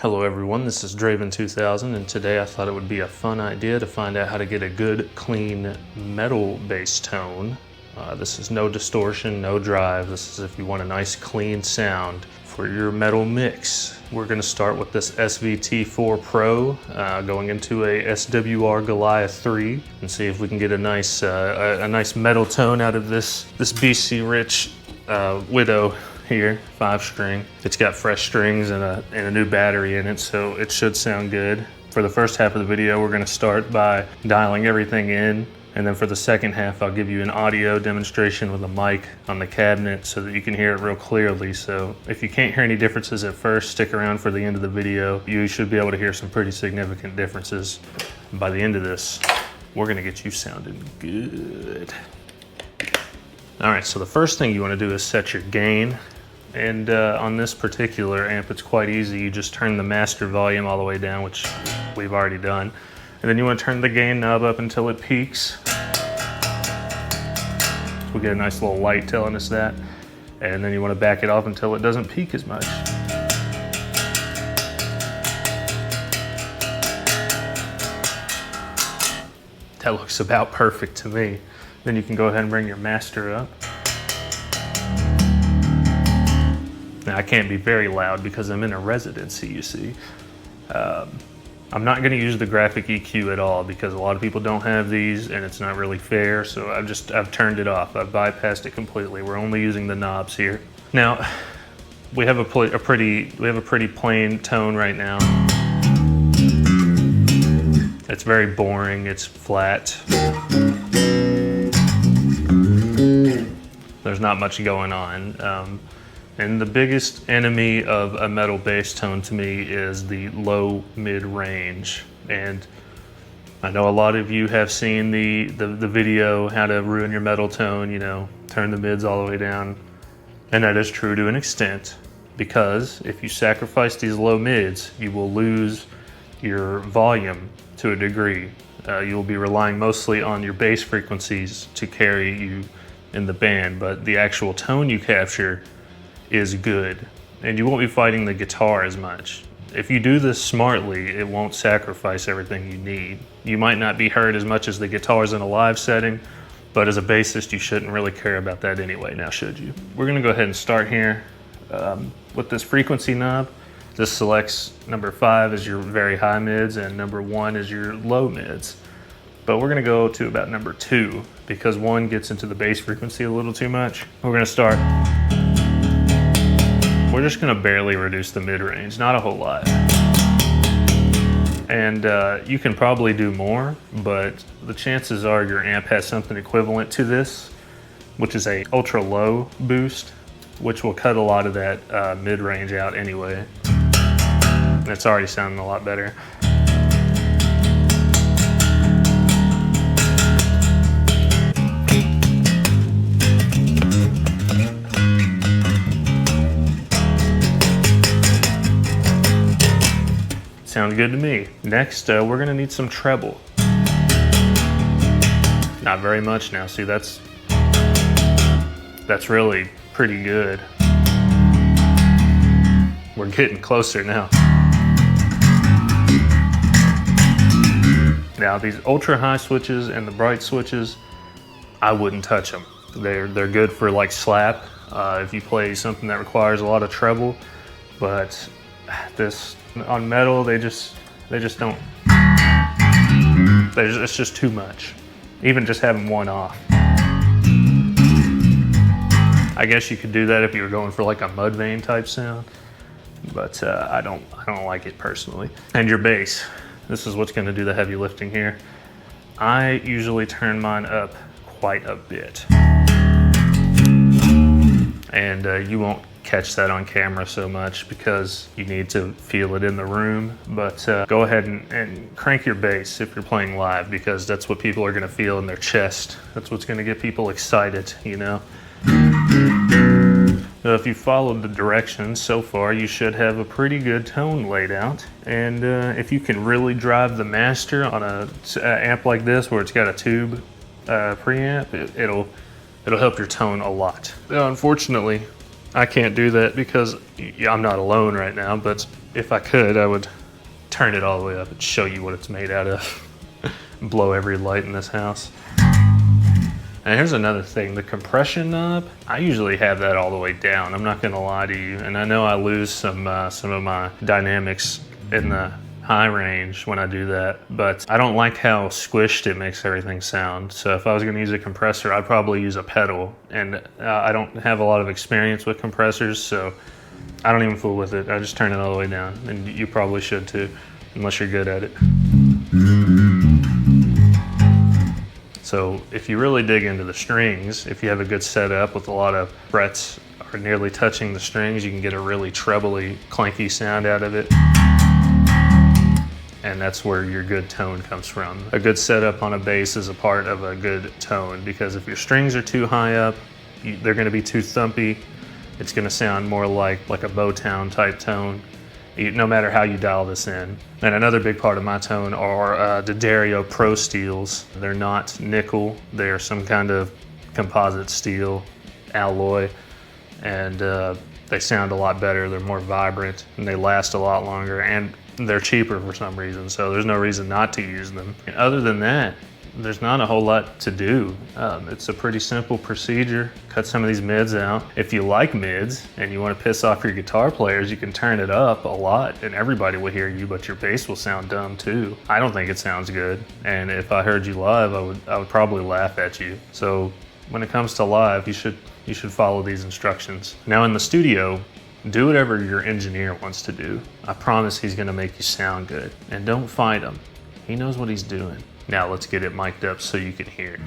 Hello everyone, this is Draven 2000 and today I thought it would be a fun idea to find out how to get a good, clean metal bass tone. This is no distortion, no drive. This is if you want a nice clean sound for your metal mix. We're going to start with this SVT4 Pro going into a SWR Goliath 3 and see if we can get a nice metal tone out of this BC Rich Widow here, 5-string. It's got fresh strings and a new battery in it, so it should sound good. For the first half of the video, we're gonna start by dialing everything in, and then for the second half, I'll give you an audio demonstration with a mic on the cabinet so that you can hear it real clearly. So if you can't hear any differences at first, stick around for the end of the video. You should be able to hear some pretty significant differences. And by the end of this, we're gonna get you sounding good. All right, so the first thing you wanna do is set your gain. And on this particular amp, it's quite easy. You just turn the master volume all the way down, which we've already done. And then you want to turn the gain knob up until it peaks. We get a nice little light telling us that. And then you want to back it off until it doesn't peak as much. That looks about perfect to me. Then you can go ahead and bring your master up. Now I can't be very loud because I'm in a residency, you see. I'm not gonna use the graphic EQ at all because a lot of people don't have these and it's not really fair, so I've turned it off. I've bypassed it completely. We're only using the knobs here. Now, we have a pretty plain tone right now. It's very boring, it's flat. There's not much going on. And the biggest enemy of a metal bass tone to me is the low mid range. And I know a lot of you have seen the video, how to ruin your metal tone, you know, turn the mids all the way down. And that is true to an extent, because if you sacrifice these low mids, you will lose your volume to a degree. You'll be relying mostly on your bass frequencies to carry you in the band, but the actual tone you capture is good, and you won't be fighting the guitar as much. If you do this smartly, it won't sacrifice everything you need. You might not be heard as much as the guitars in a live setting, but as a bassist, you shouldn't really care about that anyway, now should you? We're gonna go ahead and start here with this frequency knob. This selects number 5 as your very high mids and number 1 is your low mids. But we're gonna go to about number 2 because 1 gets into the bass frequency a little too much. We're gonna start. We're just gonna barely reduce the mid-range, not a whole lot. And you can probably do more, but the chances are your amp has something equivalent to this, which is a ultra low boost, which will cut a lot of that mid-range out anyway. And it's already sounding a lot better. Sounds good to me. Next, we're gonna need some treble. Not very much now. See, that's really pretty good. We're getting closer now. Now, these ultra high switches and the bright switches, I wouldn't touch them. They're good for like slap, if you play something that requires a lot of treble, but this on metal, they just don't. It's just too much. Even just having one off. I guess you could do that if you were going for like a Mudvayne type sound, but I don't like it personally. And your bass. This is what's going to do the heavy lifting here. I usually turn mine up quite a bit, and you won't catch that on camera so much because you need to feel it in the room, but go ahead and crank your bass if you're playing live, because that's what people are going to feel in their chest. That's what's going to get people excited, you know. If you followed the directions so far, you should have a pretty good tone laid out, and if you can really drive the master on a amp like this where it's got a tube preamp, it'll help your tone a lot. Unfortunately, I can't do that because I'm not alone right now, but if I could, I would turn it all the way up and show you what it's made out of. Blow every light in this house. And here's another thing, the compression knob, I usually have that all the way down. I'm not gonna lie to you. And I know I lose some of my dynamics in the high range when I do that, but I don't like how squished it makes everything sound. So if I was gonna use a compressor, I'd probably use a pedal. And I don't have a lot of experience with compressors, so I don't even fool with it. I just turn it all the way down, and you probably should too, unless you're good at it. So if you really dig into the strings, if you have a good setup with a lot of frets are nearly touching the strings, you can get a really trebly, clanky sound out of it. And that's where your good tone comes from. A good setup on a bass is a part of a good tone, because if your strings are too high up, they're gonna be too thumpy. It's gonna sound more like a Motown type tone, no matter how you dial this in. And another big part of my tone are the D'Addario Pro Steels. They're not nickel, they're some kind of composite steel alloy, and they sound a lot better, they're more vibrant, and they last a lot longer, and they're cheaper for some reason, so there's no reason not to use them. And other than that, there's not a whole lot to do. It's a pretty simple procedure. Cut some of these mids out. If you like mids and you want to piss off your guitar players, you can turn it up a lot and everybody will hear you, but your bass will sound dumb too. I don't think it sounds good, and if I heard you live, I would probably laugh at you. So when it comes to live, you should follow these instructions. Now in the studio, do whatever your engineer wants to do. I promise he's gonna make you sound good. And don't fight him. He knows what he's doing. Now let's get it mic'd up so you can hear it.